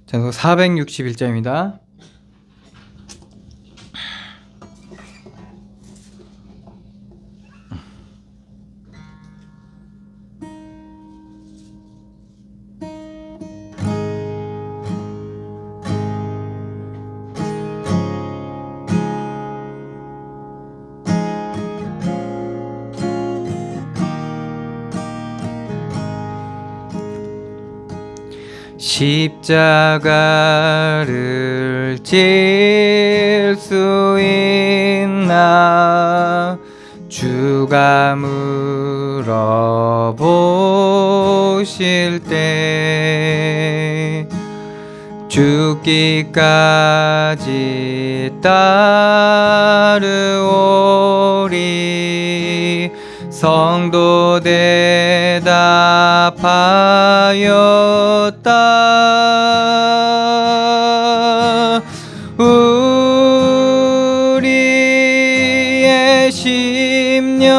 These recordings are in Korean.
전속 461장입니다. 십자가를 질 수 있나 주가 물어보실 때 죽기까지 따르오리 성도 대답하였다. 우리의 심령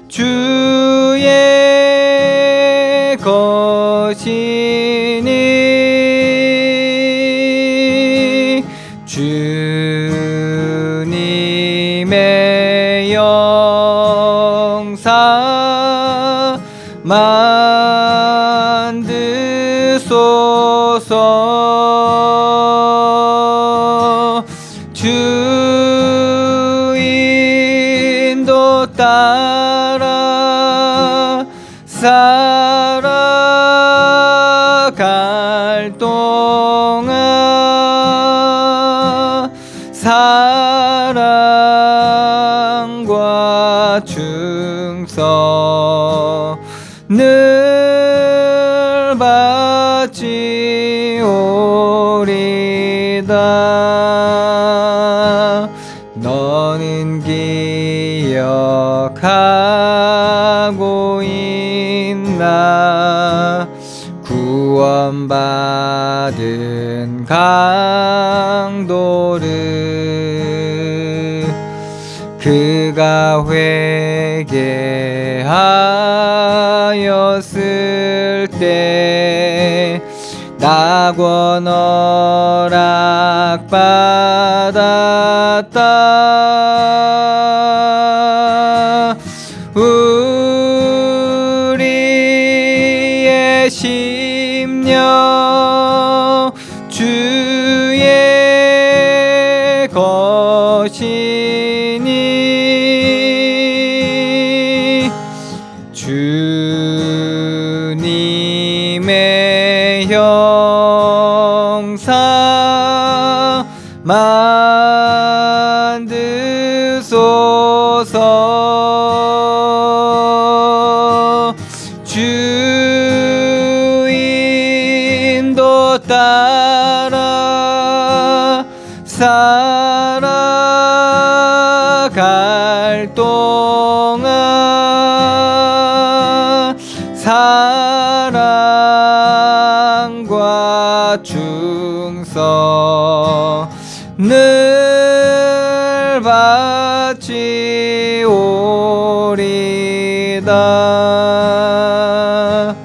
주의 것이니 주님의 영사 만드소서. 주 인도 따라 살아갈 동안 사랑과 충성을 바치오리다. 너는 기억하고 있나 구원받은 강도를 그가 회개하였을 때 낙원 허락받았다. 우리의 심령 주의 것이니 주님의 형상 만드소서. 주 인도 따라 살아갈 동안 사랑과 충성을 바치오리다.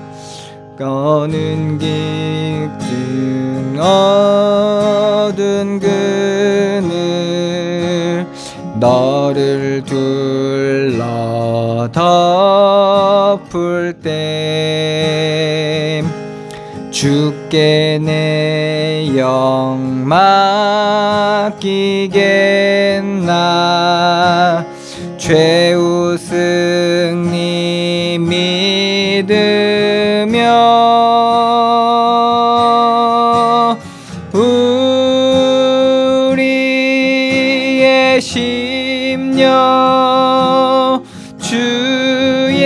꺼는 기증 얻은 그늘 너를 둘러 덮을 때 주께 내 영 맡기겠나 최우승니 믿으며 우리의 심령 주의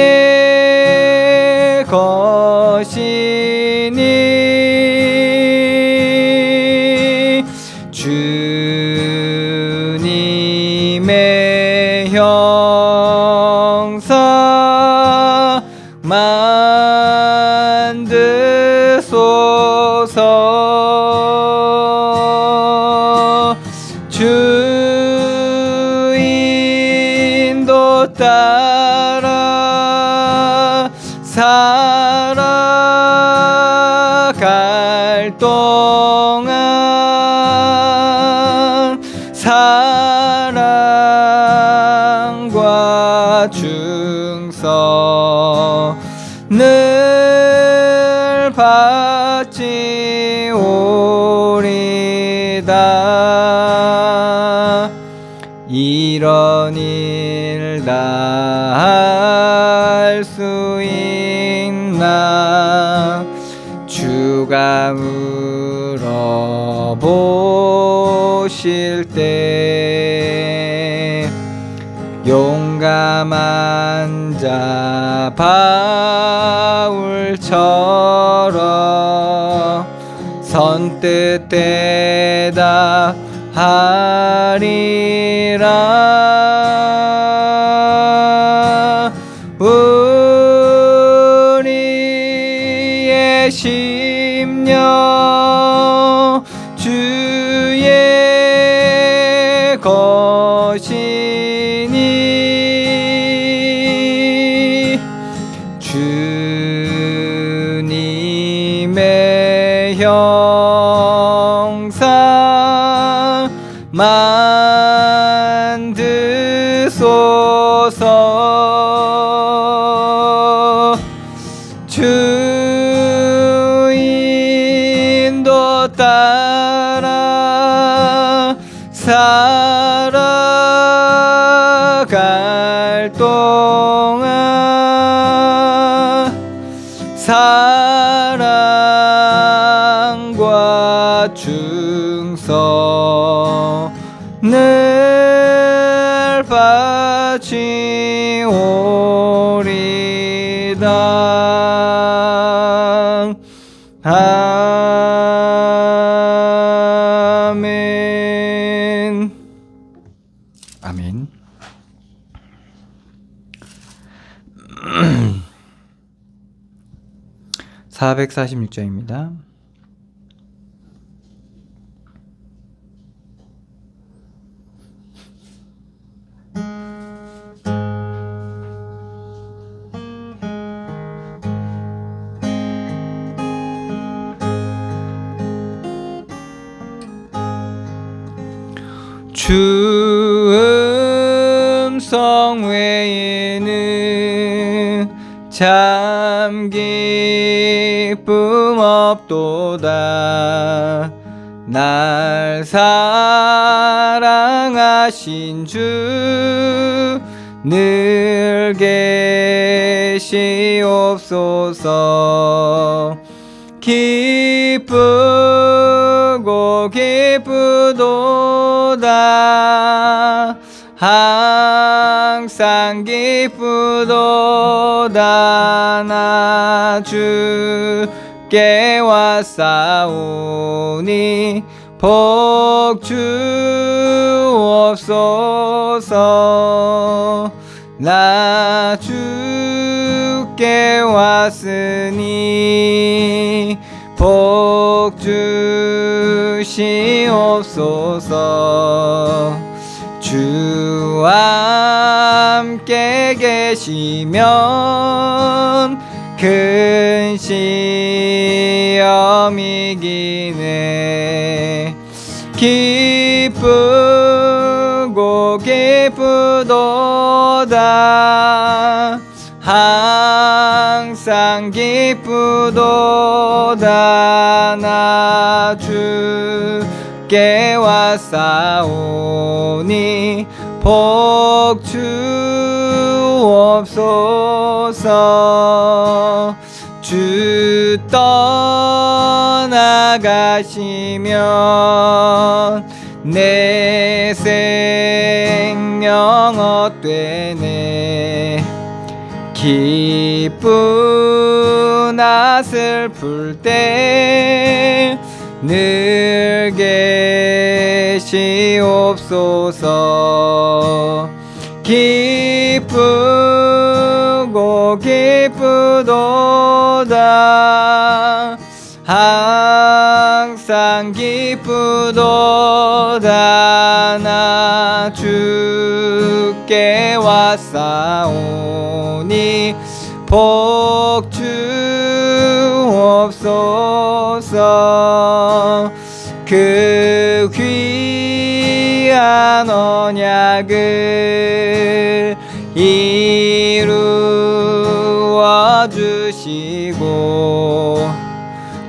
것이니 주님의 형상 만드소서. 주 살아갈 동안 사랑과 충성을 받지 오리다. 이런 일 다 할 수 있나. 주가 물어보실 때 용감한 자 바울처럼 선뜻 대답하리라. 우리의 심령 주의 것이니 주님의 형상 만드소서. 주 인도 따라 살아갈 동안 사랑과 충성을 받지 오리다. 아멘. 아멘. 446장입니다. 주 음성 외에는 참 기쁨 없도다. 날 사랑하신 주 늘 계시옵소서. 기쁘고 기쁘도다. 항상 기쁘도다. 나 주께 왔사오니 복 주옵소서. 나 주께 왔으니 복 주시옵소서. 주와 함께 계시면 큰 시험이기네. 기쁘고 기쁘도다. 항상 기쁘도다. 나 주께 왔사오니 복 주옵소서. 주 떠나가시면 내 생명 헛되네. 기쁘나 슬플 때 늘 계시옵소서. 기쁘고 기쁘도다. 항상 기쁘도다. 나 주께 왔사오니 복 주옵소서. 주셔서 그 귀한 언약을 이루어 주시고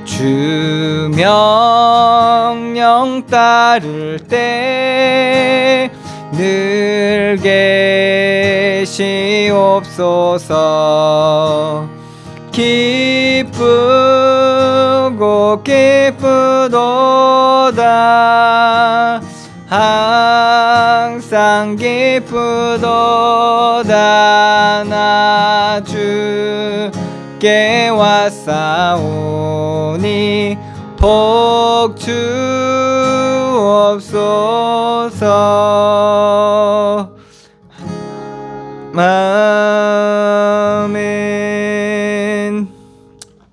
주 명령 따를 때 늘 계시옵소서. 기쁘고 기쁘도다 항상 기쁘도다 나 주께 왔사오니 복 주옵소서. 아멘.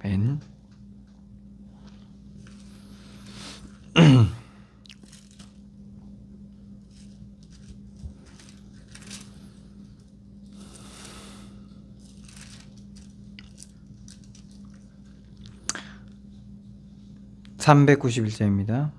아멘. 391자입니다.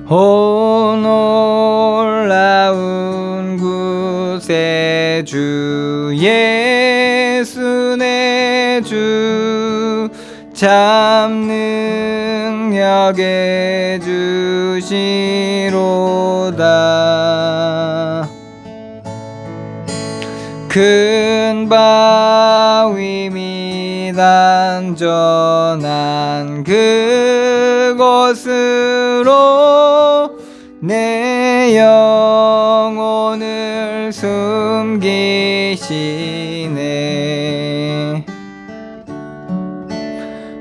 오 놀라운 구세주 예수 내 주 참 능력의 주시로다. 큰 바위 및 안전한 그곳으로 내 영혼을 숨기시네.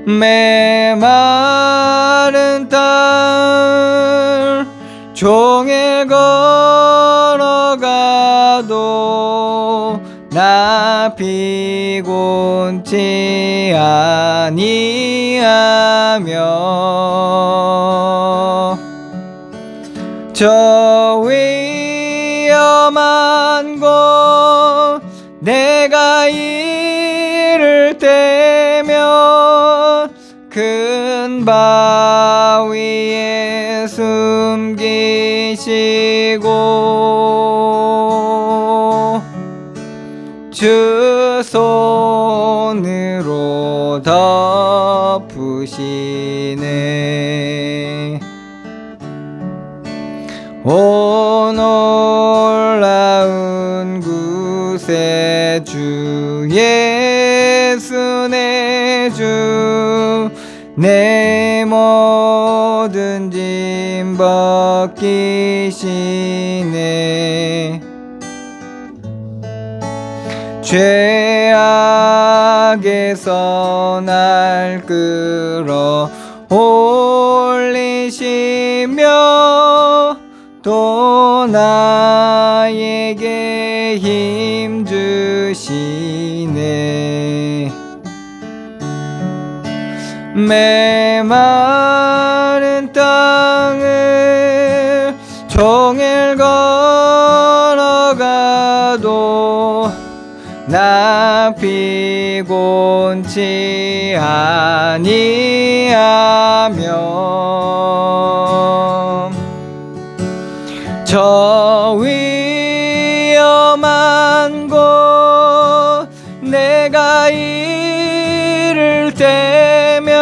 메마른 땅을 종일 걸어가도 나 피곤치 아니하며 저 위험한 곳 내가 이를 때면 큰 바위에 숨기시고 주 손으로 덮으시네. 오 놀라운 구세주 예수 내 주 내 모든 짐 벗기시네. 죄악에서 날 끌어 올리시며 또 나에게 힘 주시네. 메마른 땅을 종일 걸어가도 나 피곤치 아니하며 저 위험한 곳 내가 이를 때면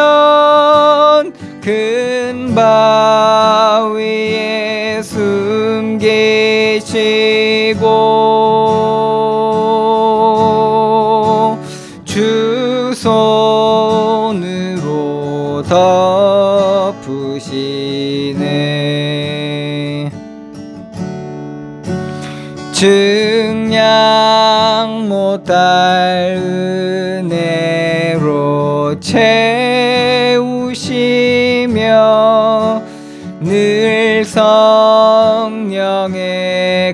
큰 바위에 숨기시고 주 손으로 덮으시네. 증량 못할 은혜로 채우시며 늘 성령의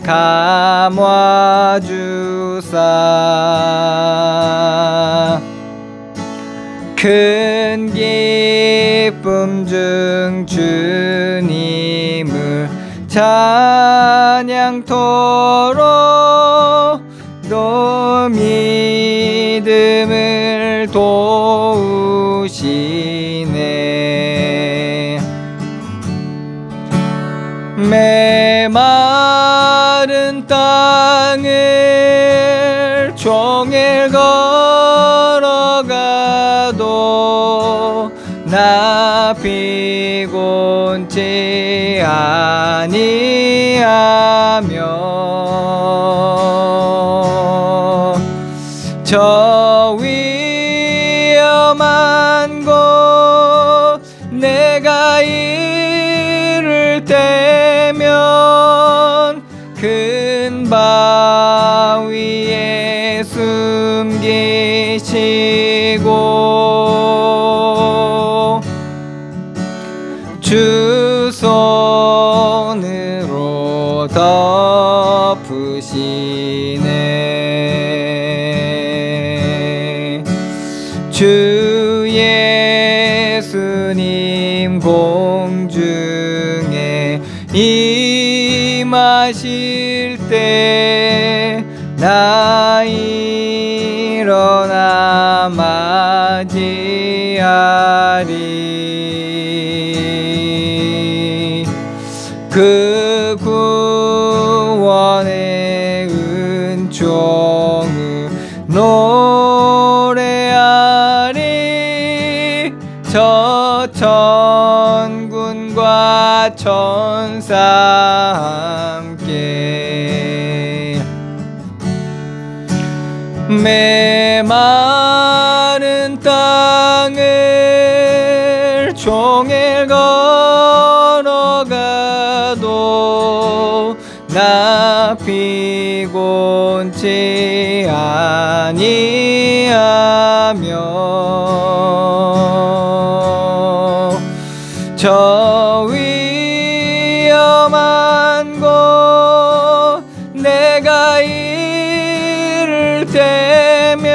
감화 도와주사 큰 기쁨 중 주님을 찬양토록 또 믿음을 도우시네. 메마른 땅을 종일 걸어가도 나 피곤치 아니하며 저 위험한 곳 내가 이를 때면 큰 바위에 숨기시고 주 손으로 덮으시네. 주 예수님 공중에 임하실 때 나 일어나 맞이하리. 그 구원의 은총을 노래하리. 저 천군과 천사 함께 메마른 땅을 종일 걸어가도 나 피곤치 아니하며 저 위험한 곳 내가 이를 때면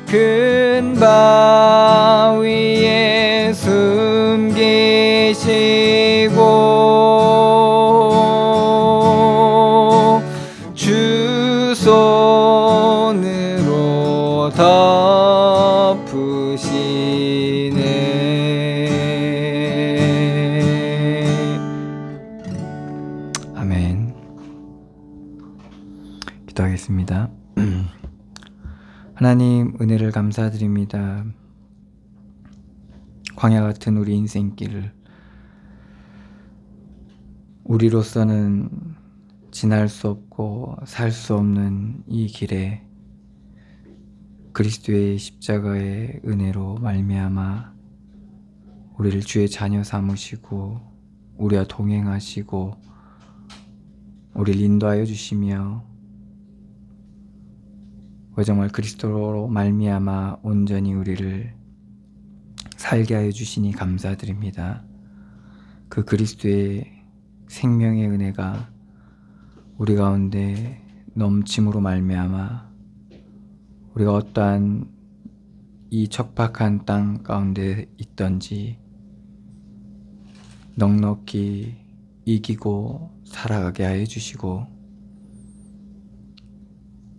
큰 바위에 숨기시고 주 손으로 덮으시네. 아멘. 기도하겠습니다. 하나님, 은혜를 감사드립니다. 광야 같은 우리 인생길을 우리로서는 지날 수 없고 살 수 없는 이 길에 그리스도의 십자가의 은혜로 말미암아 우리를 주의 자녀 삼으시고 우리와 동행하시고 우리를 인도하여 주시며 정말 그리스도로 말미암아 온전히 우리를 살게 하여 주시니 감사드립니다. 그 그리스도의 생명의 은혜가 우리 가운데 넘침으로 말미암아 우리가 어떠한 이 척박한 땅 가운데 있던지 넉넉히 이기고 살아가게 하여 주시고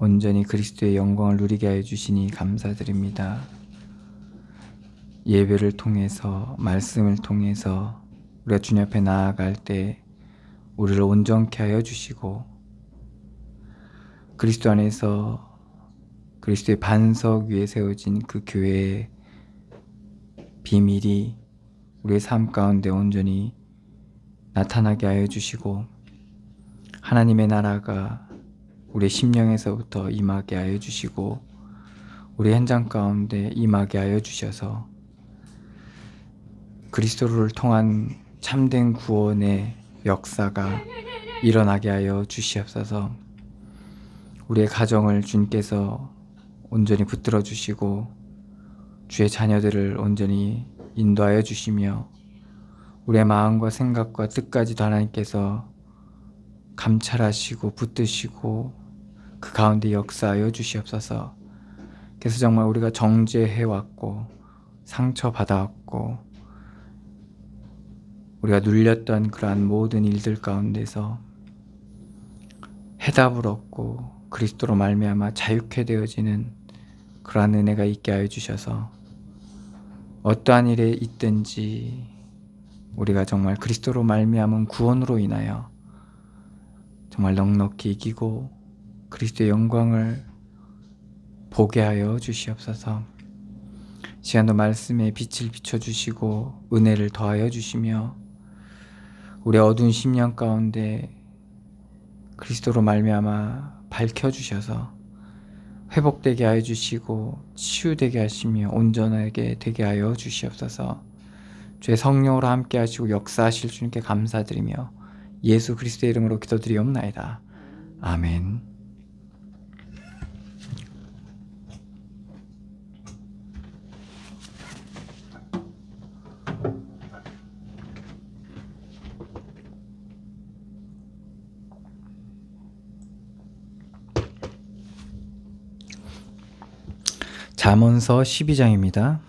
온전히 그리스도의 영광을 누리게 하여 주시니 감사드립니다. 예배를 통해서 말씀을 통해서 우리가 주님 앞에 나아갈 때 우리를 온전케 하여 주시고 그리스도 안에서 그리스도의 반석 위에 세워진 그 교회의 비밀이 우리의 삶 가운데 온전히 나타나게 하여 주시고 하나님의 나라가 우리의 심령에서부터 임하게 하여 주시고 우리 현장 가운데 임하게 하여 주셔서 그리스도를 통한 참된 구원의 역사가 일어나게 하여 주시옵소서. 우리의 가정을 주님께서 온전히 붙들어 주시고 주의 자녀들을 온전히 인도하여 주시며 우리의 마음과 생각과 뜻까지도 하나님께서 감찰하시고 붙드시고 그 가운데 역사하여 주시옵소서. 그래서 정말 우리가 정죄해왔고 상처받아왔고 우리가 눌렸던 그러한 모든 일들 가운데서 해답을 얻고 그리스도로 말미암아 자유케 되어지는 그러한 은혜가 있게 하여 주셔서 어떠한 일에 있든지 우리가 정말 그리스도로 말미암은 구원으로 인하여 정말 넉넉히 이기고 그리스도의 영광을 보게 하여 주시옵소서. 시간도 말씀에 빛을 비춰주시고 은혜를 더하여 주시며 우리 어두운 심령 가운데 그리스도로 말미암아 밝혀주셔서 회복되게 하여 주시고 치유되게 하시며 온전하게 되게 하여 주시옵소서. 주의 성령으로 함께 하시고 역사하실 주님께 감사드리며 예수 그리스도의 이름으로 기도드리옵나이다. 아멘. 잠언서 12장입니다.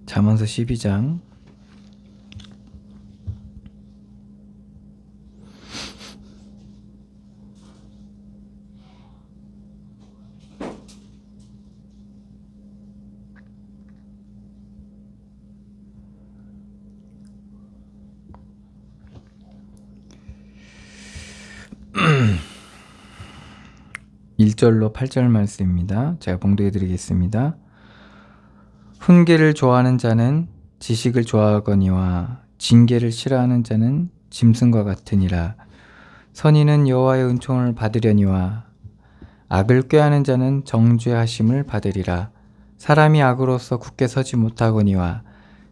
잠언서 12장 1절로 8절 말씀입니다. 제가 봉독해 드리겠습니다. 훈계를 좋아하는 자는 지식을 좋아하거니와 징계를 싫어하는 자는 짐승과 같으니라. 선인은 여호와의 은총을 받으려니와 악을 꾀하는 자는 정죄하심을 받으리라. 사람이 악으로서 굳게 서지 못하거니와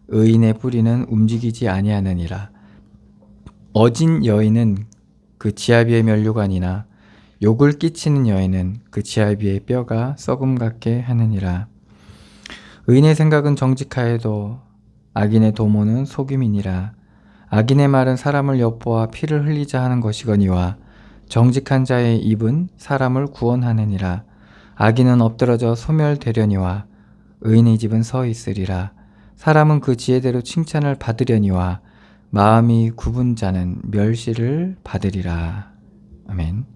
의인의 뿌리는 움직이지 아니하느니라. 어진 여인은 그 지아비의 면류관이나 욕을 끼치는 여인은 그 지아비의 뼈가 썩음 같게 하느니라. 의인의 생각은 정직하여도 악인의 도모는 속임이니라. 악인의 말은 사람을 엿보아 피를 흘리자 하는 것이거니와 정직한 자의 입은 사람을 구원하느니라. 악인은 엎드러져 소멸되려니와 의인의 집은 서 있으리라. 사람은 그 지혜대로 칭찬을 받으려니와 마음이 굽은 자는 멸시를 받으리라. 아멘.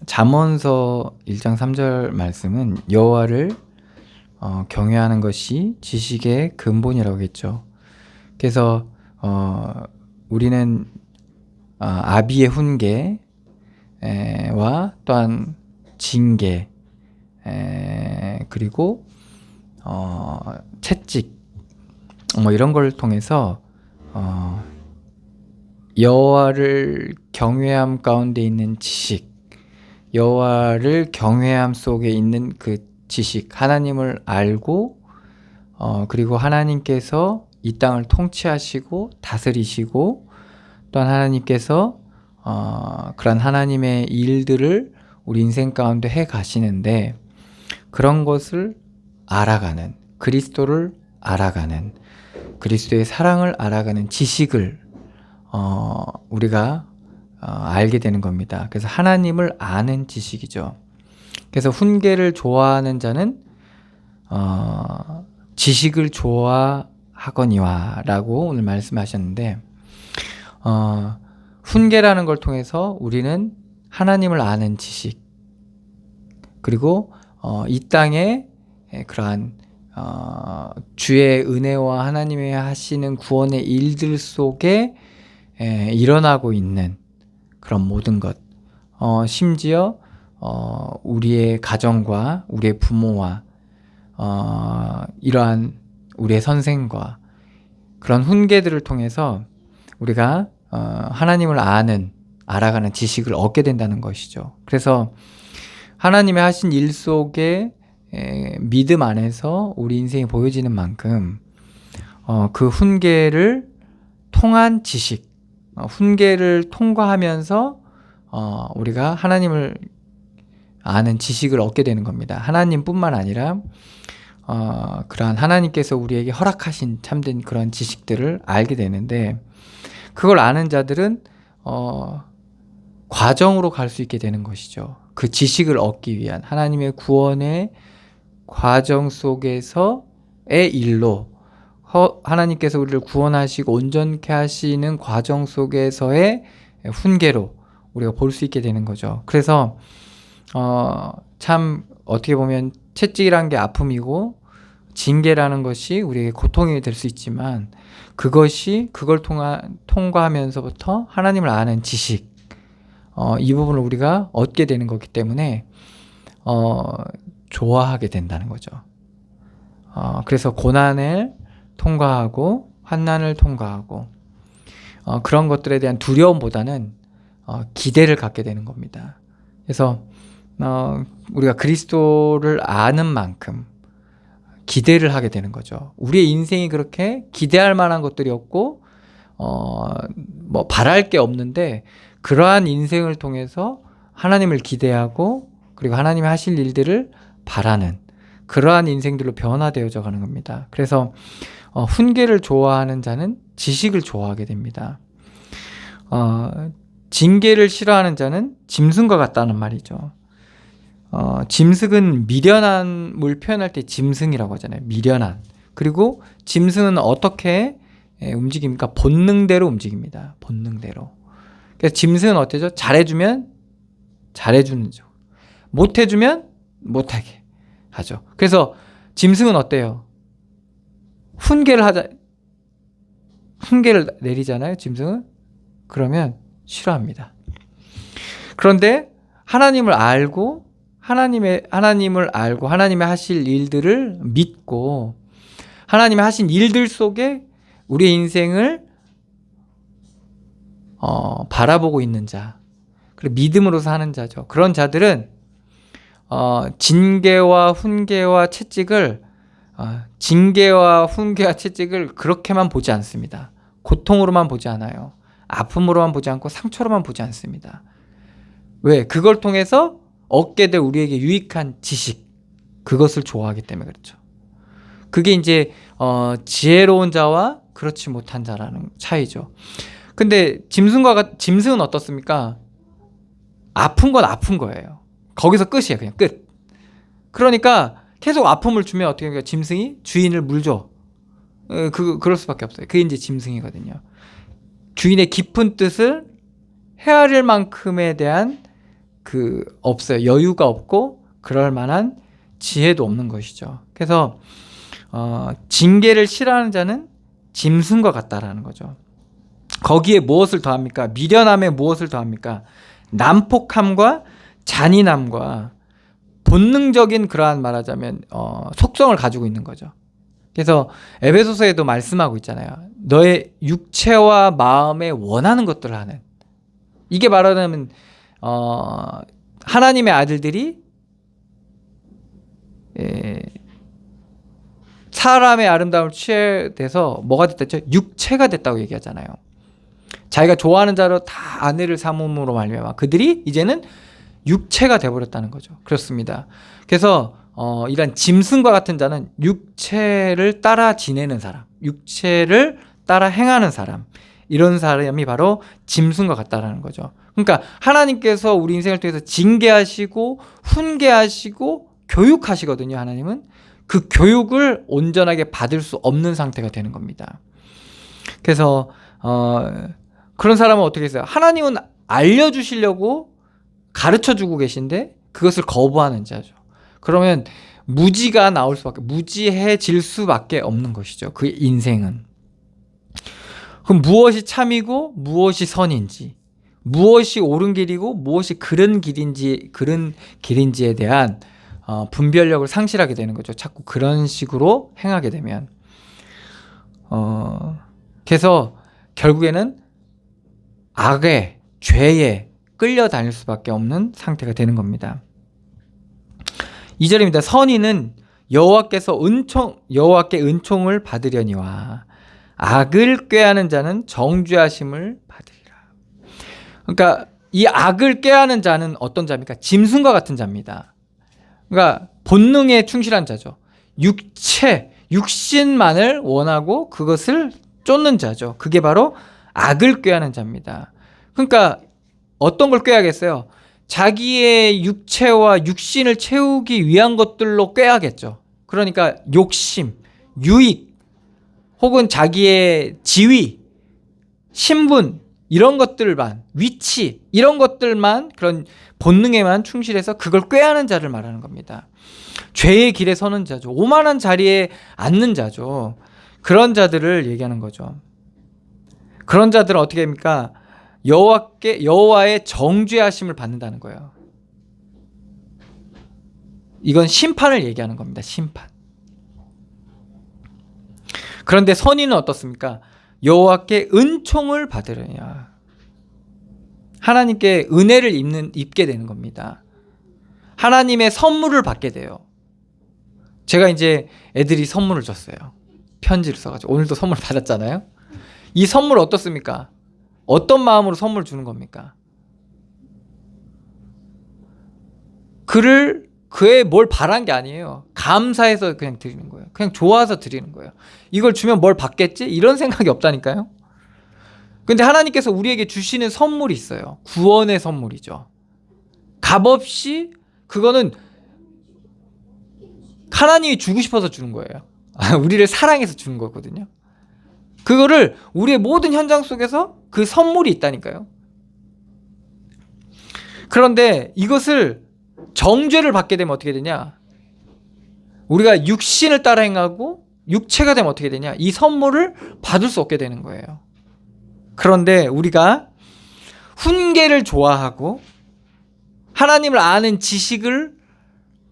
잠언서 1장 3절 말씀은 여호와를 경외하는 것이 지식의 근본이라고 했죠. 그래서 우리는 아비의 훈계와 또한 징계 그리고 채찍 이런 걸 통해서 여호와를 경외함 가운데 있는 지식, 여호와를 경외함 속에 있는 그 지식, 하나님을 알고 그리고 하나님께서 이 땅을 통치하시고 다스리시고 또한 하나님께서 그런 하나님의 일들을 우리 인생 가운데 해 가시는데 그런 것을 알아가는, 그리스도를 알아가는, 그리스도의 사랑을 알아가는 지식을 우리가 알게 되는 겁니다. 그래서 하나님을 아는 지식이죠. 그래서 훈계를 좋아하는 자는 지식을 좋아하거니와 라고 오늘 말씀하셨는데 훈계라는 걸 통해서 우리는 하나님을 아는 지식 그리고 이 땅에 그러한 주의 은혜와 하나님의 하시는 구원의 일들 속에 일어나고 있는 그런 모든 것 심지어 우리의 가정과 우리의 부모와 이러한 우리의 선생과 그런 훈계들을 통해서 우리가 하나님을 알아가는 지식을 얻게 된다는 것이죠. 그래서 하나님의 하신 일 속에 믿음 안에서 우리 인생이 보여지는 만큼 그 훈계를 통한 지식, 훈계를 통과하면서 우리가 하나님을 아는 지식을 얻게 되는 겁니다. 하나님뿐만 아니라 그러한 하나님께서 우리에게 허락하신 참된 그런 지식들을 알게 되는데, 그걸 아는 자들은 과정으로 갈 수 있게 되는 것이죠. 그 지식을 얻기 위한 하나님의 구원의 과정 속에서의 일로, 하나님께서 우리를 구원하시고 온전케 하시는 과정 속에서의 훈계로 우리가 볼 수 있게 되는 거죠. 그래서 참 어떻게 보면 채찍이란 게 아픔이고 징계라는 것이 우리에게 고통이 될 수 있지만, 그걸 통과하면서부터 하나님을 아는 지식, 이 부분을 우리가 얻게 되는 거기 때문에 좋아하게 된다는 거죠. 그래서 고난을 통과하고 환난을 통과하고 그런 것들에 대한 두려움보다는 기대를 갖게 되는 겁니다. 그래서 우리가 그리스도를 아는 만큼 기대를 하게 되는 거죠. 우리의 인생이 그렇게 기대할 만한 것들이 없고 뭐 바랄 게 없는데, 그러한 인생을 통해서 하나님을 기대하고 그리고 하나님이 하실 일들을 바라는 그러한 인생들로 변화되어져 가는 겁니다. 그래서 훈계를 좋아하는 자는 지식을 좋아하게 됩니다. 징계를 싫어하는 자는 짐승과 같다는 말이죠. 짐승은 미련함을 표현할 때 짐승이라고 하잖아요. 미련한. 그리고 짐승은 어떻게 움직입니까? 본능대로 움직입니다. 본능대로. 그래서 짐승은 어때죠? 잘해주면 잘해주는 죠. 못해주면 못하게 하죠. 그래서 짐승은 어때요? 훈계를 내리잖아요. 짐승은. 그러면 싫어합니다. 그런데 하나님을 알고 하나님을 알고 하나님의 하실 일들을 믿고 하나님의 하신 일들 속에 우리의 인생을 바라보고 있는 자, 그리고 믿음으로 사는 자죠. 그런 자들은 징계와 훈계와 채찍을 그렇게만 보지 않습니다. 고통으로만 보지 않아요. 아픔으로만 보지 않고 상처로만 보지 않습니다. 왜? 그걸 통해서 얻게 될 우리에게 유익한 지식, 그것을 좋아하기 때문에 그렇죠. 그게 이제 지혜로운 자와 그렇지 못한 자라는 차이죠. 근데 짐승은 어떻습니까? 아픈 건 아픈 거예요. 거기서 끝이에요. 그냥 끝. 그러니까 계속 아픔을 주면 어떻게 합니까? 짐승이 주인을 물죠. 그럴 수밖에 없어요. 그게 이제 짐승이거든요. 주인의 깊은 뜻을 헤아릴 만큼에 대한 없어요. 여유가 없고 그럴 만한 지혜도 없는 것이죠. 그래서 징계를 싫어하는 자는 짐승과 같다라는 거죠. 거기에 무엇을 더합니까? 미련함에 무엇을 더합니까? 난폭함과 잔인함과 본능적인 그러한 말하자면 속성을 가지고 있는 거죠. 그래서 에베소서에도 말씀하고 있잖아요. 너의 육체와 마음에 원하는 것들을 하는. 이게 말하자면 하나님의 아들들이 사람의 아름다움을 취해돼서 뭐가 됐다죠? 육체가 됐다고 얘기하잖아요. 자기가 좋아하는 자로 다 아내를 삼음으로 말미암아 그들이 이제는 육체가 돼버렸다는 거죠. 그렇습니다. 그래서 이런 짐승과 같은 자는 육체를 따라 지내는 사람, 육체를 따라 행하는 사람, 이런 사람이 바로 짐승과 같다라는 거죠. 그러니까 하나님께서 우리 인생을 통해서 징계하시고 훈계하시고 교육하시거든요. 하나님은 그 교육을 온전하게 받을 수 없는 상태가 되는 겁니다. 그래서 그런 사람은 어떻게 했어요? 하나님은 알려주시려고 가르쳐주고 계신데 그것을 거부하는 자죠. 그러면 무지해질 수밖에 없는 것이죠. 그 인생은. 그럼 무엇이 참이고 무엇이 선인지, 무엇이 옳은 길이고 무엇이 그른 길인지에 대한 분별력을 상실하게 되는 거죠. 자꾸 그런 식으로 행하게 되면. 그래서 결국에는 악의, 죄에 끌려다닐 수밖에 없는 상태가 되는 겁니다. 2절입니다. 선인은 여호와께 은총을 받으려니와 악을 꾀하는 자는 정죄하심을 받으리라. 그러니까 이 악을 꾀하는 자는 어떤 자입니까? 짐승과 같은 자입니다. 그러니까 본능에 충실한 자죠. 육신만을 원하고 그것을 쫓는 자죠. 그게 바로 악을 꾀하는 자입니다. 그러니까 어떤 걸 꾀하겠어요? 자기의 육체와 육신을 채우기 위한 것들로 꾀하겠죠. 그러니까 욕심, 유익, 혹은 자기의 지위, 신분, 이런 것들만, 위치, 이런 것들만, 그런 본능에만 충실해서 그걸 꾀하는 자를 말하는 겁니다. 죄의 길에 서는 자죠. 오만한 자리에 앉는 자죠. 그런 자들을 얘기하는 거죠. 그런 자들은 어떻게 합니까? 여호와의 정죄하심을 받는다는 거예요. 이건 심판을 얘기하는 겁니다. 심판. 그런데 선인은 어떻습니까? 여호와께 은총을 받으려냐. 하나님께 은혜를 입게 되는 겁니다. 하나님의 선물을 받게 돼요. 제가 이제 애들이 선물을 줬어요. 편지를 써가지고 오늘도 선물 받았잖아요. 이 선물 어떻습니까? 어떤 마음으로 선물 주는 겁니까? 그의 뭘 바란 게 아니에요. 감사해서 그냥 드리는 거예요. 그냥 좋아서 드리는 거예요. 이걸 주면 뭘 받겠지? 이런 생각이 없다니까요. 근데 하나님께서 우리에게 주시는 선물이 있어요. 구원의 선물이죠. 값없이 그거는 하나님이 주고 싶어서 주는 거예요. 우리를 사랑해서 주는 거거든요. 그거를 우리의 모든 현장 속에서 그 선물이 있다니까요. 그런데 이것을 정죄를 받게 되면 어떻게 되냐? 우리가 육신을 따라 행하고 육체가 되면 어떻게 되냐? 이 선물을 받을 수 없게 되는 거예요. 그런데 우리가 훈계를 좋아하고 하나님을 아는 지식을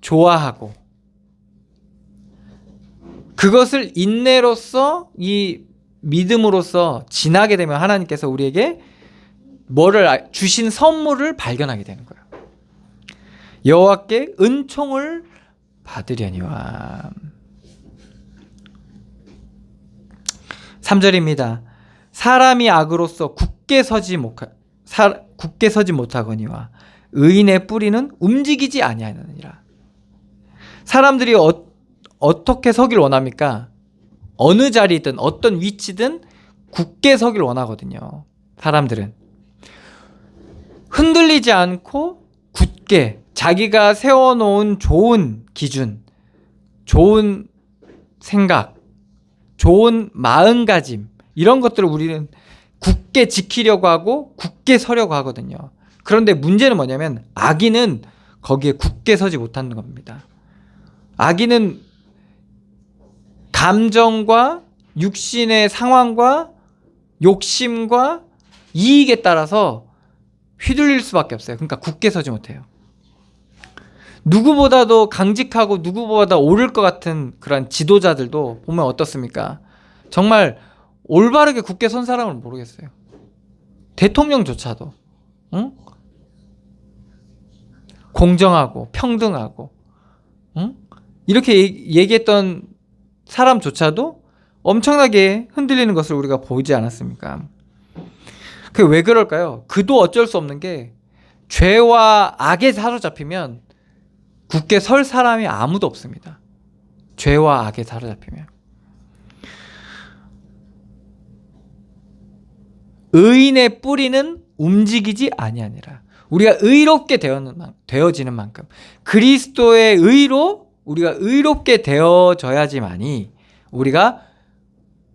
좋아하고 그것을 인내로서 이 믿음으로써 지나게 되면 하나님께서 우리에게 주신 선물을 발견하게 되는 거예요. 여호와께 은총을 받으려니와. 3절입니다. 사람이 악으로서 굳게 서지 못하거니와 의인의 뿌리는 움직이지 아니하느니라. 사람들이 어떻게 서길 원합니까? 어느 자리든 어떤 위치든 굳게 서길 원하거든요. 사람들은 흔들리지 않고 굳게 자기가 세워놓은 좋은 기준, 좋은 생각, 좋은 마음가짐, 이런 것들을 우리는 굳게 지키려고 하고 굳게 서려고 하거든요. 그런데 문제는 뭐냐면 악인은 거기에 굳게 서지 못하는 겁니다. 악인은 감정과 육신의 상황과 욕심과 이익에 따라서 휘둘릴 수밖에 없어요. 그러니까 굳게 서지 못해요. 누구보다도 강직하고 누구보다 옳을 것 같은 그런 지도자들도 보면 어떻습니까? 정말 올바르게 굳게 선 사람을 모르겠어요. 대통령조차도 응? 공정하고 평등하고 응? 이렇게 얘기했던 사람조차도 엄청나게 흔들리는 것을 우리가 보지 않았습니까? 그게 왜 그럴까요? 그도 어쩔 수 없는 게 죄와 악에 사로잡히면 굳게 설 사람이 아무도 없습니다. 죄와 악에 사로잡히면. 의인의 뿌리는 움직이지 아니하니라. 우리가 의롭게 되어지는 만큼 그리스도의 의로 우리가 의롭게 되어져야지만이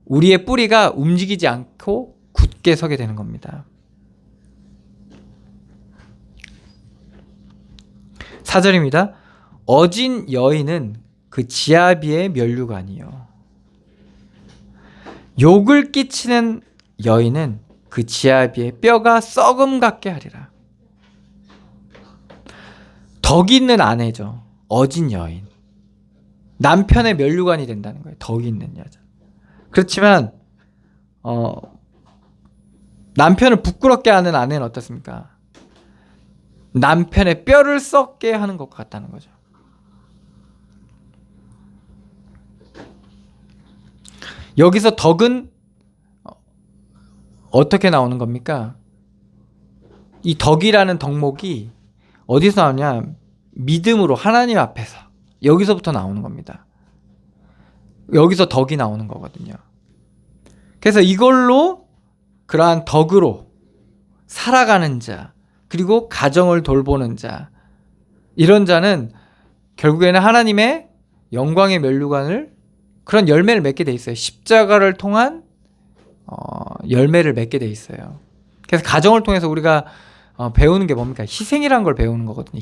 우리의 뿌리가 움직이지 않고 굳게 서게 되는 겁니다. 4절입니다. 어진 여인은 그 지아비의 면류관이요 욕을 끼치는 여인은 그 지아비의 뼈가 썩음 같게 하리라. 덕 있는 아내죠. 어진 여인. 남편의 면류관이 된다는 거예요. 덕 있는 여자. 그렇지만 남편을 부끄럽게 하는 아내는 어떻습니까? 남편의 뼈를 썩게 하는 것 같다는 거죠. 여기서 덕은 어떻게 나오는 겁니까? 이 덕이라는 덕목이 어디서 나오냐? 믿음으로 하나님 앞에서 여기서부터 나오는 겁니다. 여기서 덕이 나오는 거거든요. 그래서 이걸로 그러한 덕으로 살아가는 자, 그리고 가정을 돌보는 자, 이런 자는 결국에는 하나님의 영광의 면류관을 그런 열매를 맺게 돼 있어요. 십자가를 통한 열매를 맺게 돼 있어요. 그래서 가정을 통해서 우리가 배우는 게 뭡니까? 희생이란 걸 배우는 거거든요.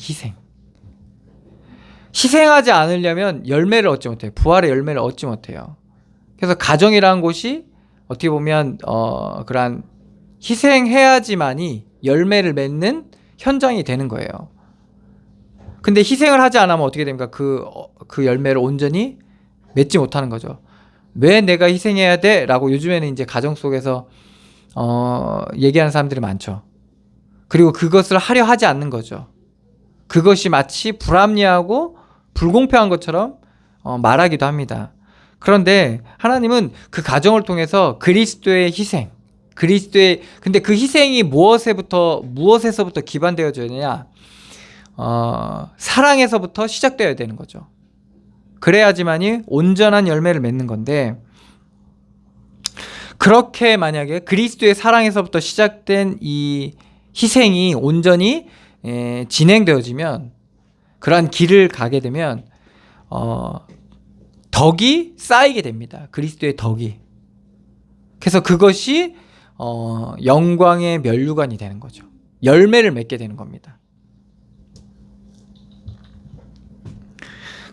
희생하지 않으려면 열매를 얻지 못해요. 부활의 열매를 얻지 못해요. 그래서 가정이라는 곳이 어떻게 보면 그러한 희생해야지만이 열매를 맺는 현장이 되는 거예요. 근데 희생을 하지 않으면 어떻게 됩니까? 그 열매를 온전히 맺지 못하는 거죠. 왜 내가 희생해야 돼? 라고 요즘에는 이제 가정 속에서 얘기하는 사람들이 많죠. 그리고 그것을 하려 하지 않는 거죠. 그것이 마치 불합리하고 불공평한 것처럼 말하기도 합니다. 그런데 하나님은 그 가정을 통해서 그리스도의 희생, 근데 그 희생이 무엇에서부터 기반되어져야 되냐? 사랑에서부터 시작되어야 되는 거죠. 그래야지만이 온전한 열매를 맺는 건데, 그렇게 만약에 그리스도의 사랑에서부터 시작된 이 희생이 온전히 진행되어지면, 그러한 길을 가게 되면 덕이 쌓이게 됩니다. 그리스도의 덕이. 그래서 그것이 영광의 면류관이 되는 거죠. 열매를 맺게 되는 겁니다.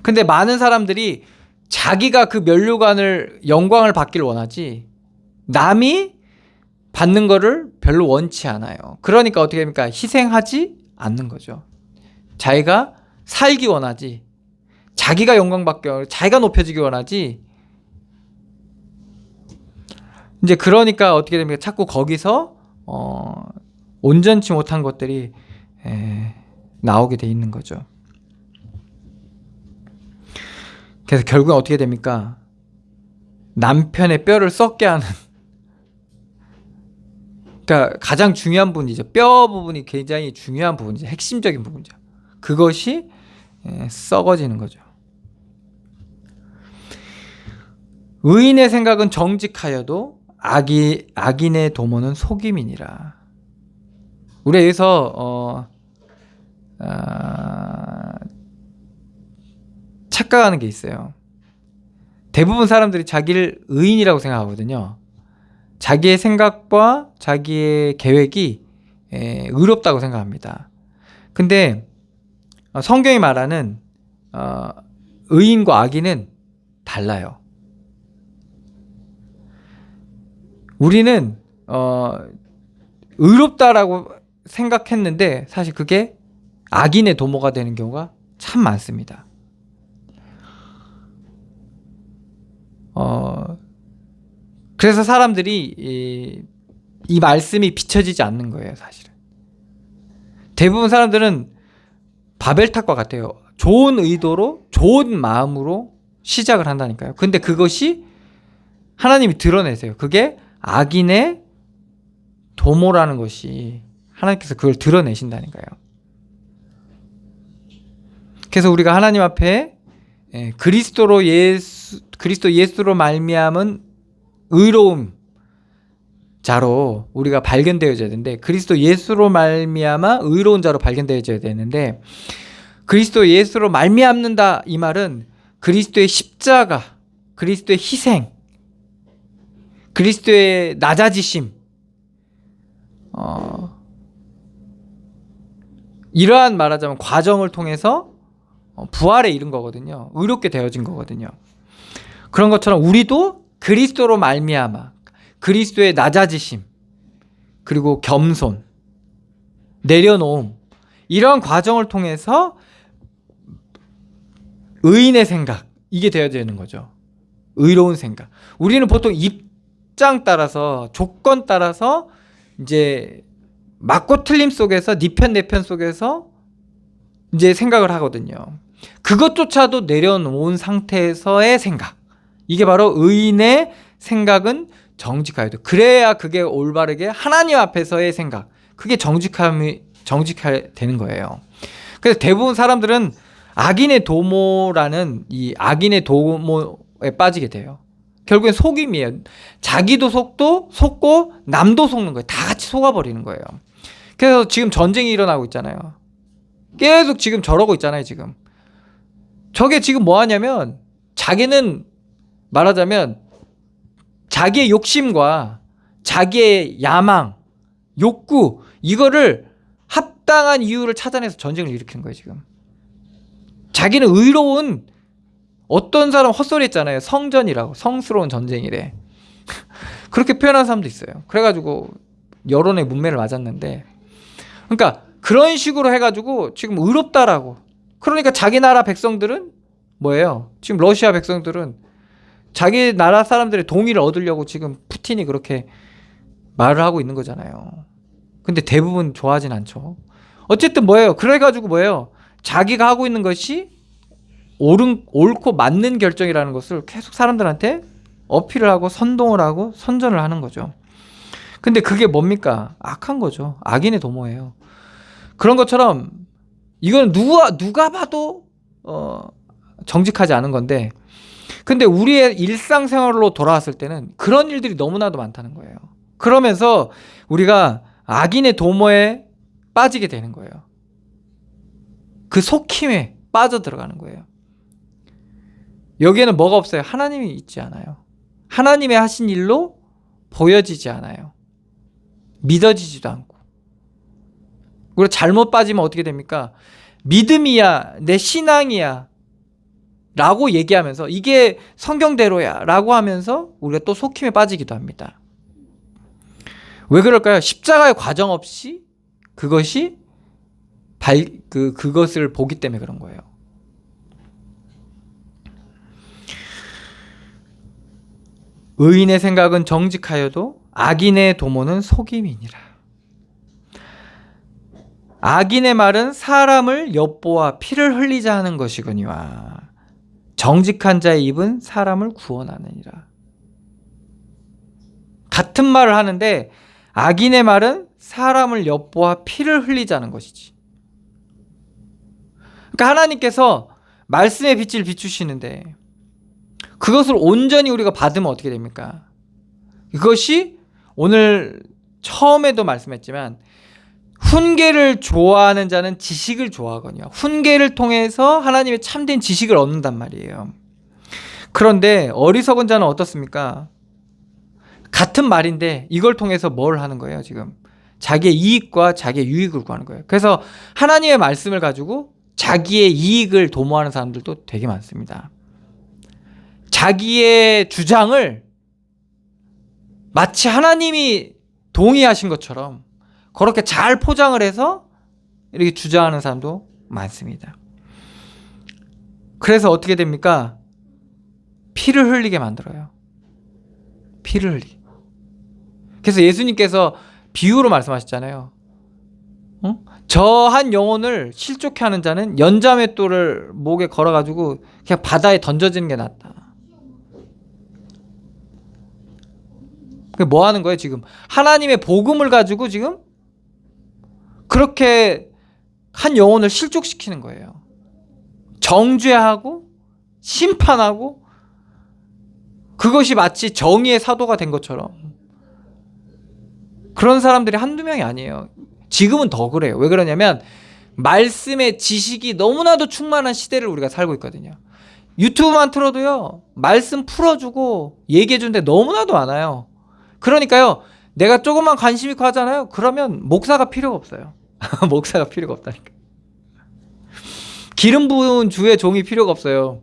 근데 많은 사람들이 자기가 그 면류관을 영광을 받기를 원하지 남이 받는 거를 별로 원치 않아요. 그러니까 어떻게 됩니까? 희생하지 않는 거죠. 자기가 살기 원하지, 자기가 영광받기 원하지, 자기가 높여지기 원하지. 이제 그러니까 어떻게 됩니까? 자꾸 거기서 온전치 못한 것들이 나오게 돼 있는 거죠. 그래서 결국은 어떻게 됩니까? 남편의 뼈를 썩게 하는, 그러니까 가장 중요한 부분이죠. 뼈 부분이 굉장히 중요한 부분이죠. 핵심적인 부분이죠. 그것이 썩어지는 거죠. 의인의 생각은 정직하여도 악인의 도모는 속임이니라. 우리 여기서 착각하는 게 있어요. 대부분 사람들이 자기를 의인이라고 생각하거든요. 자기의 생각과 자기의 계획이 의롭다고 생각합니다. 근데 성경이 말하는 의인과 악인은 달라요. 우리는 의롭다라고 생각했는데 사실 그게 악인의 도모가 되는 경우가 참 많습니다. 그래서 사람들이 이 말씀이 비춰지지 않는 거예요, 사실은. 대부분 사람들은 바벨탑과 같아요. 좋은 의도로, 좋은 마음으로 시작을 한다니까요. 근데 그것이 하나님이 드러내세요. 그게 악인의 도모라는 것이 하나님께서 그걸 드러내신다니까요. 그래서 우리가 하나님 앞에 그리스도 예수로 말미암은 의로움 자로 우리가 발견되어져야 되는데, 그리스도 예수로 말미암아 의로운 자로 발견되어져야 되는데, 그리스도 예수로 말미암는다 이 말은 그리스도의 십자가, 그리스도의 희생, 그리스도의 낮아지심, 이러한 말하자면 과정을 통해서 부활에 이른 거거든요. 의롭게 되어진 거거든요. 그런 것처럼 우리도 그리스도로 말미암아 그리스도의 낮아지심, 그리고 겸손, 내려놓음, 이러한 과정을 통해서 의인의 생각, 이게 되어야 되는 거죠. 의로운 생각. 우리는 보통 입장 따라서, 조건 따라서 이제 맞고 틀림 속에서, 네 편 내 편 속에서 이제 생각을 하거든요. 그것조차도 내려놓은 상태에서의 생각, 이게 바로 의인의 생각은 정직하여도. 그래야 그게 올바르게 하나님 앞에서의 생각, 그게 정직해야 되는 거예요. 그래서 대부분 사람들은 악인의 도모라는 이 악인의 도모에 빠지게 돼요. 결국엔 속임이에요. 자기도 속고 남도 속는 거예요. 다 같이 속아버리는 거예요. 그래서 지금 전쟁이 일어나고 있잖아요. 계속 지금 저러고 있잖아요. 지금 저게 지금 뭐 하냐면, 자기는 말하자면 자기의 욕심과 자기의 야망, 욕구, 이거를 합당한 이유를 찾아내서 전쟁을 일으키는 거예요. 지금 자기는 의로운, 어떤 사람 헛소리 했잖아요. 성전이라고, 성스러운 전쟁이래. 그렇게 표현하는 사람도 있어요. 그래가지고 여론의 문매를 맞았는데, 그러니까 그런 식으로 해가지고 지금 의롭다라고. 그러니까 자기 나라 백성들은 뭐예요? 지금 러시아 백성들은 자기 나라 사람들의 동의를 얻으려고 지금 푸틴이 그렇게 말을 하고 있는 거잖아요. 근데 대부분 좋아하진 않죠. 어쨌든 뭐예요? 그래가지고 뭐예요? 자기가 하고 있는 것이 옳고 맞는 결정이라는 것을 계속 사람들한테 어필을 하고 선동을 하고 선전을 하는 거죠. 근데 그게 뭡니까? 악한 거죠. 악인의 도모예요. 그런 것처럼 이건 누가 봐도 정직하지 않은 건데, 근데 우리의 일상생활로 돌아왔을 때는 그런 일들이 너무나도 많다는 거예요. 그러면서 우리가 악인의 도모에 빠지게 되는 거예요. 그 속힘에 빠져들어가는 거예요. 여기에는 뭐가 없어요? 하나님이 있지 않아요. 하나님의 하신 일로 보여지지 않아요. 믿어지지도 않고. 그리고 잘못 빠지면 어떻게 됩니까? 믿음이야, 내 신앙이야 라고 얘기하면서, 이게 성경대로야 라고 하면서 우리가 또 속힘에 빠지기도 합니다. 왜 그럴까요? 십자가의 과정 없이 그것이 그것을 보기 때문에 그런 거예요. 의인의 생각은 정직하여도 악인의 도모는 속임이니라. 악인의 말은 사람을 엿보아 피를 흘리자 하는 것이거니와 정직한 자의 입은 사람을 구원하느니라. 같은 말을 하는데 악인의 말은 사람을 엿보아 피를 흘리자는 것이지. 그러니까 하나님께서 말씀의 빛을 비추시는데 그것을 온전히 우리가 받으면 어떻게 됩니까? 그것이 오늘 처음에도 말씀했지만, 훈계를 좋아하는 자는 지식을 좋아하거든요. 훈계를 통해서 하나님의 참된 지식을 얻는단 말이에요. 그런데 어리석은 자는 어떻습니까? 같은 말인데 이걸 통해서 뭘 하는 거예요? 지금 자기의 이익과 자기의 유익을 구하는 거예요. 그래서 하나님의 말씀을 가지고 자기의 이익을 도모하는 사람들도 되게 많습니다. 자기의 주장을 마치 하나님이 동의하신 것처럼 그렇게 잘 포장을 해서 이렇게 주장하는 사람도 많습니다. 그래서 어떻게 됩니까? 피를 흘리게 만들어요. 피를 흘리게. 그래서 예수님께서 비유로 말씀하셨잖아요. 저 한 영혼을 실족해 하는 자는 연자맷돌을 목에 걸어가지고 그냥 바다에 던져지는 게 낫다. 뭐 하는 거예요 지금? 하나님의 복음을 가지고 지금 그렇게 한 영혼을 실족시키는 거예요. 정죄하고 심판하고, 그것이 마치 정의의 사도가 된 것처럼. 그런 사람들이 한두 명이 아니에요. 지금은 더 그래요. 왜 그러냐면 말씀의 지식이 너무나도 충만한 시대를 우리가 살고 있거든요. 유튜브만 틀어도요, 말씀 풀어주고 얘기해주는데 너무나도 많아요. 그러니까요, 내가 조금만 관심 있고 하잖아요. 그러면 목사가 필요가 없어요. 목사가 필요가 없다니까. 기름 부은 주의 종이 필요가 없어요.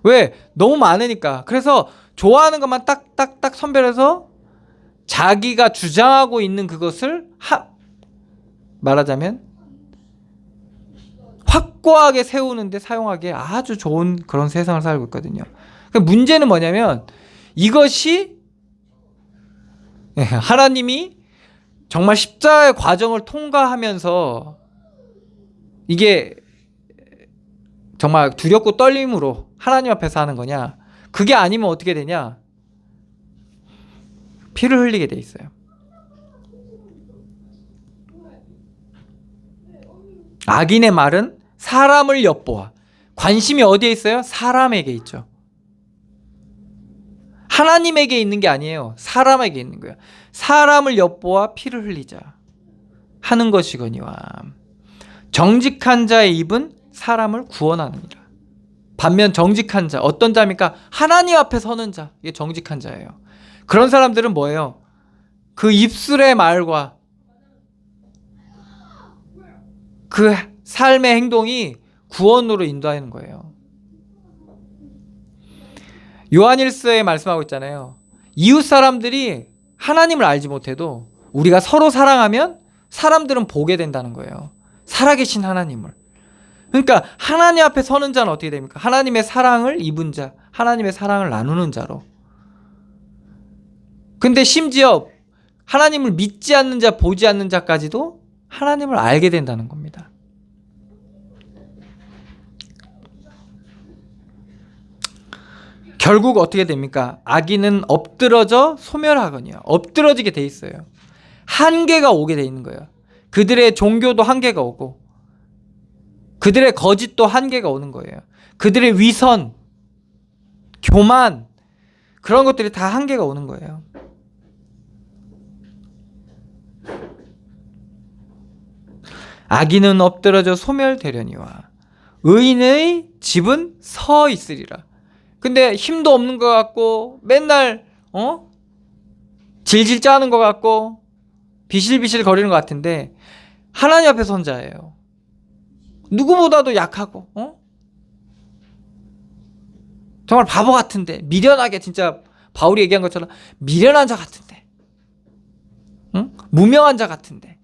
왜? 너무 많으니까. 그래서 좋아하는 것만 딱딱딱 선별해서 자기가 주장하고 있는 그것을 말하자면 확고하게 세우는데 사용하기에 아주 좋은 그런 세상을 살고 있거든요. 문제는 뭐냐면 이것이 하나님이 정말 십자가의 과정을 통과하면서 이게 정말 두렵고 떨림으로 하나님 앞에서 하는 거냐, 그게 아니면 어떻게 되냐, 피를 흘리게 돼 있어요. 악인의 말은 사람을 엿보아. 관심이 어디에 있어요? 사람에게 있죠. 하나님에게 있는 게 아니에요. 사람에게 있는 거예요. 사람을 엿보아 피를 흘리자 하는 것이거니와 정직한 자의 입은 사람을 구원하느니라. 반면 정직한 자, 어떤 자입니까? 하나님 앞에 서는 자, 이게 정직한 자예요. 그런 사람들은 뭐예요? 그 입술의 말과 그 삶의 행동이 구원으로 인도하는 거예요. 요한일서에 말씀하고 있잖아요. 이웃 사람들이 하나님을 알지 못해도 우리가 서로 사랑하면 사람들은 보게 된다는 거예요. 살아계신 하나님을. 그러니까 하나님 앞에 서는 자는 어떻게 됩니까? 하나님의 사랑을 입은 자, 하나님의 사랑을 나누는 자로. 근데 심지어 하나님을 믿지 않는 자, 보지 않는 자까지도 하나님을 알게 된다는 겁니다. 결국 어떻게 됩니까? 악인은 엎드러져 소멸하거니와 엎드러지게 돼 있어요. 한계가 오게 돼 있는 거예요. 그들의 종교도 한계가 오고 그들의 거짓도 한계가 오는 거예요. 그들의 위선, 교만, 그런 것들이 다 한계가 오는 거예요. 악인은 엎드러져 소멸되려니와 의인의 집은 서 있으리라. 근데 힘도 없는 것 같고 맨날 질질 짜는 것 같고 비실비실 거리는 것 같은데 하나님 앞에 선 자예요. 누구보다도 약하고 정말 바보 같은데 미련하게, 진짜 바울이 얘기한 것처럼 미련한 자 같은데 무명한 자 같은데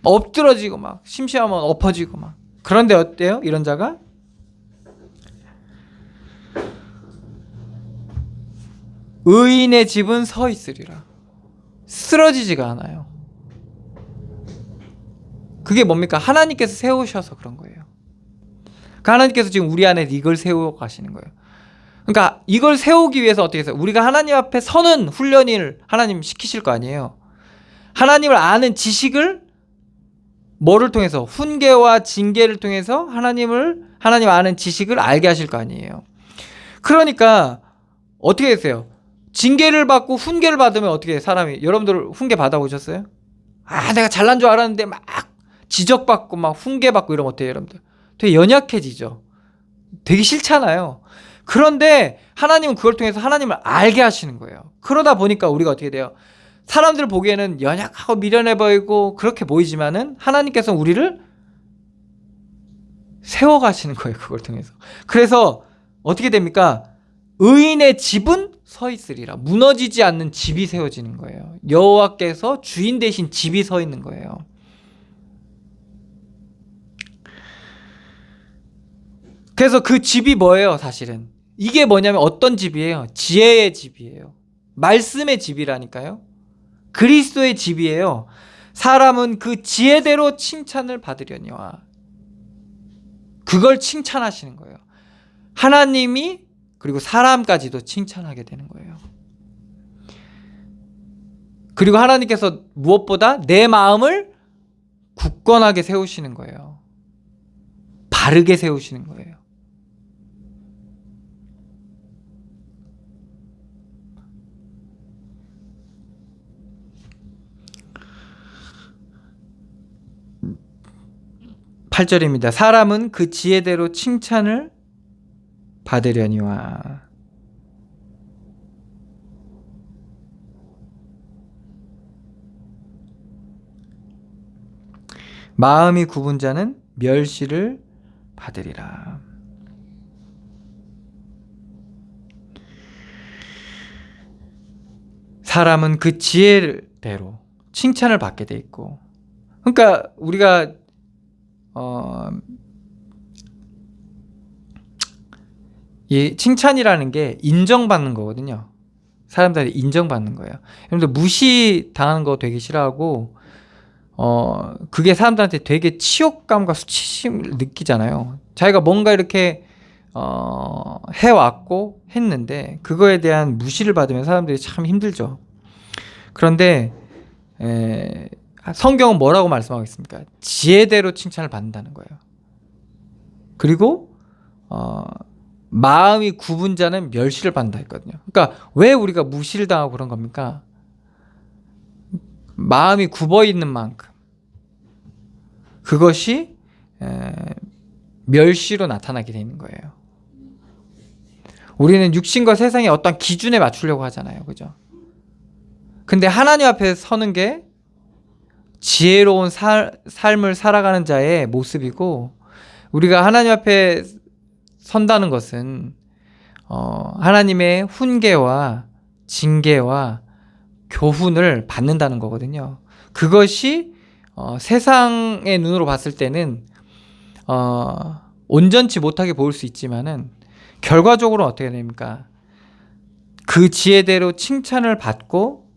엎드러지고 막 심심하면 엎어지고 막. 그런데 어때요? 이런 자가 의인의 집은 서 있으리라. 쓰러지지가 않아요. 그게 뭡니까? 하나님께서 세우셔서 그런 거예요. 그러니까 하나님께서 지금 우리 안에 이걸 세워 가시는 거예요. 그러니까 이걸 세우기 위해서 어떻게 해서 우리가 하나님 앞에 서는 훈련을 하나님 시키실 거 아니에요. 하나님을 아는 지식을 뭐를 통해서? 훈계와 징계를 통해서 하나님 아는 지식을 알게 하실 거 아니에요. 그러니까 어떻게 했어요? 징계를 받고 훈계를 받으면 어떻게 사람이, 여러분들 훈계 받아보셨어요? 내가 잘난 줄 알았는데 막 지적받고 막 훈계받고 이러면 어때요, 여러분들? 되게 연약해지죠. 되게 싫잖아요. 그런데 하나님은 그걸 통해서 하나님을 알게 하시는 거예요. 그러다 보니까 우리가 어떻게 돼요? 사람들 보기에는 연약하고 미련해 보이고 그렇게 보이지만은 하나님께서 우리를 세워가시는 거예요. 그걸 통해서. 그래서 어떻게 됩니까? 의인의 집은 서 있으리라. 무너지지 않는 집이 세워지는 거예요. 여호와께서 주인 대신 집이 서 있는 거예요. 그래서 그 집이 뭐예요? 사실은 이게 뭐냐면 어떤 집이에요? 지혜의 집이에요. 말씀의 집이라니까요. 그리스도의 집이에요. 사람은 그 지혜대로 칭찬을 받으려니와. 그걸 칭찬하시는 거예요. 하나님이, 그리고 사람까지도 칭찬하게 되는 거예요. 그리고 하나님께서 무엇보다 내 마음을 굳건하게 세우시는 거예요. 바르게 세우시는 거예요. 팔 절입니다. 사람은 그 지혜대로 칭찬을 받으려니와. 마음이 굽은 자는 멸시를 받으리라. 사람은 그 지혜대로 칭찬을 받게 돼 있고, 그러니까 우리가 이 칭찬이라는 게 인정받는 거거든요. 사람들이 인정받는 거예요. 여러분들 무시당하는 거 되게 싫어하고 그게 사람들한테 되게 치욕감과 수치심을 느끼잖아요. 자기가 뭔가 이렇게 해왔고 했는데 그거에 대한 무시를 받으면 사람들이 참 힘들죠. 그런데 성경은 뭐라고 말씀하고 있습니까? 지혜대로 칭찬을 받는다는 거예요. 그리고 마음이 굽은 자는 멸시를 받는다 했거든요. 그러니까 왜 우리가 무시를 당하고 그런 겁니까? 마음이 굽어 있는 만큼 그것이 멸시로 나타나게 되는 거예요. 우리는 육신과 세상의 어떤 기준에 맞추려고 하잖아요. 그죠? 근데 하나님 앞에 서는 게 지혜로운 삶을 살아가는 자의 모습이고, 우리가 하나님 앞에 선다는 것은 하나님의 훈계와 징계와 교훈을 받는다는 거거든요. 그것이 세상의 눈으로 봤을 때는 온전치 못하게 보일 수 있지만은 결과적으로 어떻게 됩니까? 그 지혜대로 칭찬을 받고,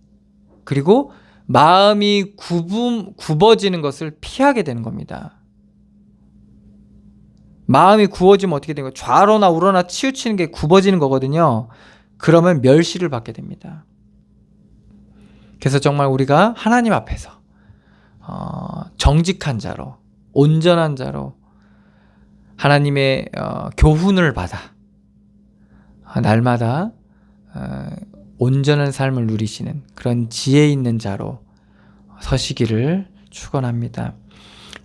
그리고 마음이 굽어지는 것을 피하게 되는 겁니다. 마음이 굽어지면 어떻게 되는 거예요? 좌로나 우로나 치우치는 게 굽어지는 거거든요. 그러면 멸시를 받게 됩니다. 그래서 정말 우리가 하나님 앞에서 정직한 자로, 온전한 자로 하나님의 교훈을 받아 날마다 온전한 삶을 누리시는 그런 지혜 있는 자로 서시기를 축원합니다.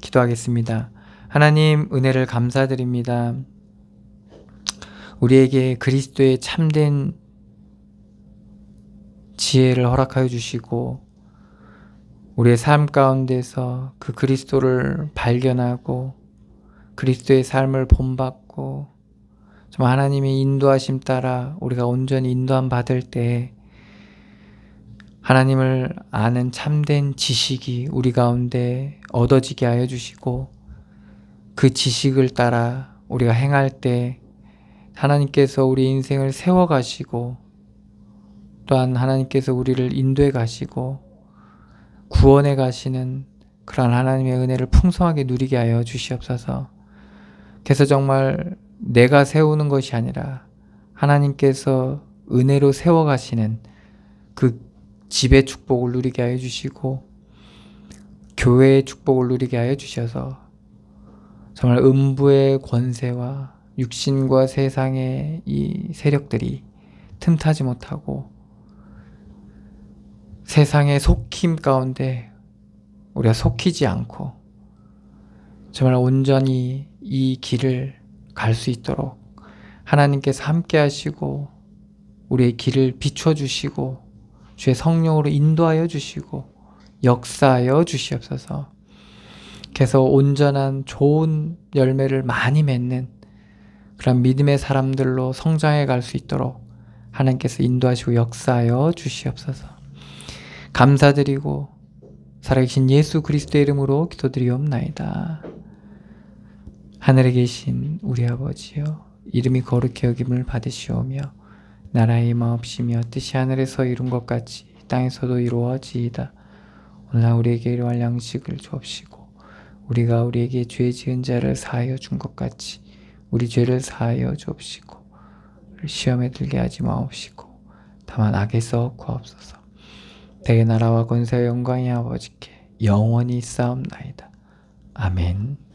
기도하겠습니다. 하나님, 은혜를 감사드립니다. 우리에게 그리스도의 참된 지혜를 허락하여 주시고, 우리의 삶 가운데서 그 그리스도를 발견하고 그리스도의 삶을 본받고 정말 하나님의 인도하심 따라 우리가 온전히 인도함 받을 때 하나님을 아는 참된 지식이 우리 가운데 얻어지게 하여 주시고, 그 지식을 따라 우리가 행할 때 하나님께서 우리 인생을 세워가시고, 또한 하나님께서 우리를 인도해 가시고 구원해 가시는 그런 하나님의 은혜를 풍성하게 누리게 하여 주시옵소서. 그래서 정말 내가 세우는 것이 아니라 하나님께서 은혜로 세워가시는 그 집의 축복을 누리게 하여 주시고, 교회의 축복을 누리게 하여 주셔서 정말 음부의 권세와 육신과 세상의 이 세력들이 틈타지 못하고 세상의 속힘 가운데 우리가 속히지 않고 정말 온전히 이 길을 갈 수 있도록 하나님께서 함께 하시고 우리의 길을 비춰주시고 주의 성령으로 인도하여 주시고 역사하여 주시옵소서. 그래서 온전한 좋은 열매를 많이 맺는 그런 믿음의 사람들로 성장해 갈 수 있도록 하나님께서 인도하시고 역사하여 주시옵소서. 감사드리고 살아계신 예수 그리스도의 이름으로 기도드리옵나이다. 하늘에 계신 우리 아버지여, 이름이 거룩히 여김을 받으시오며 나라의 마옵시며 뜻이 하늘에서 이룬 것 같이 땅에서도 이루어지이다. 오늘 우리에게 일용할 양식을 주옵시고, 우리가 우리에게 죄 지은 자를 사하여 준 것 같이 우리 죄를 사하여 주옵시고, 시험에 들게 하지 마옵시고 다만 악에서 구하옵소서. 대개 나라와 권세와 영광이 아버지께 영원히 있사옵나이다. 아멘.